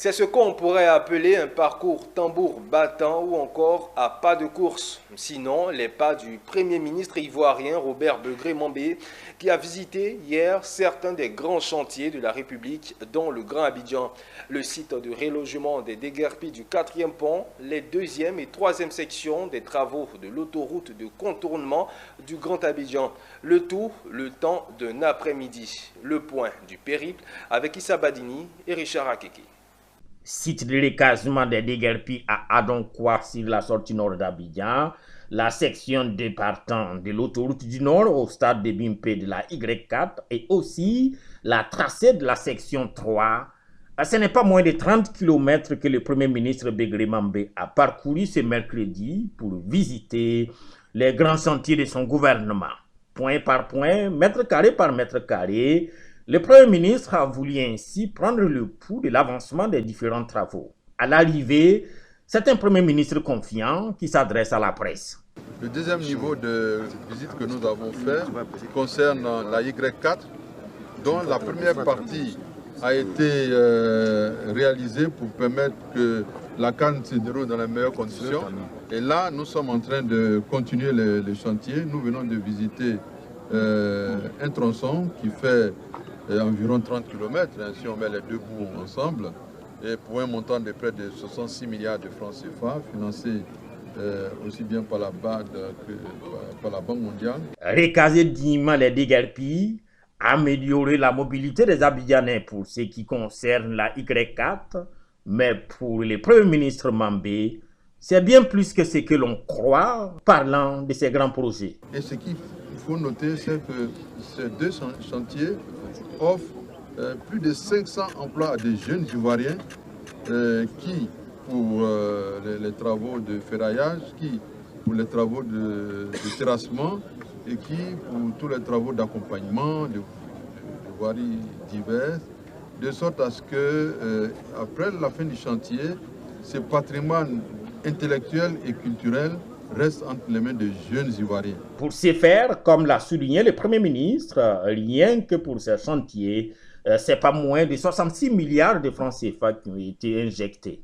C'est ce qu'on pourrait appeler un parcours tambour battant ou encore à pas de course. Sinon, les pas du Premier ministre ivoirien Robert Begré-Mambé qui a visité hier certains des grands chantiers de la République, dont le Grand Abidjan, le site de relogement des déguerpis du 4e pont, les 2e et 3e sections des travaux de l'autoroute de contournement du Grand Abidjan. Le tout, le temps d'un après-midi. Le point du périple avec Issa Badini et Richard Akeke. Site de recasement des déguerpis à Adonkwa sur la sortie nord d'Abidjan, la section départant de l'autoroute du Nord au stade de Bimpe de la Y4 et aussi la tracée de la section 3. Ce n'est pas moins de 30 km que le Premier ministre Begré-Mambé a parcouru ce mercredi pour visiter les grands chantiers de son gouvernement. Point par point, mètre carré par mètre carré, le Premier ministre a voulu ainsi prendre le pouls de l'avancement des différents travaux. À l'arrivée, c'est un Premier ministre confiant qui s'adresse à la presse. Le deuxième niveau de visite que nous avons fait concerne la Y4, dont la première partie a été réalisée pour permettre que la canne se déroule dans les meilleures conditions. Et là, nous sommes en train de continuer les chantiers. Nous venons de visiter un tronçon qui fait environ 30 km, si on met les deux bouts ensemble, et pour un montant de près de 66 milliards de francs CFA, financé aussi bien par la BAD que par la Banque mondiale. Recaser dignement les déguerpis, améliorer la mobilité des Abidjanais pour ce qui concerne la Y4, mais pour le Premier ministre Mambé, c'est bien plus que ce que l'on croit parlant de ces grands projets. Et ce qu'il faut noter, c'est que ces deux chantiers offrent plus de 500 emplois à des jeunes Ivoiriens qui, pour les travaux de ferraillage, qui, pour les travaux de terrassement et qui, pour tous les travaux d'accompagnement, de voiries diverses, de sorte à ce que, après la fin du chantier, ce patrimoine intellectuel et culturel reste entre les mains de jeunes Ivoiriens. Pour ce faire, comme l'a souligné le Premier ministre, rien que pour ces chantiers, c'est pas moins de 66 milliards de francs CFA qui ont été injectés.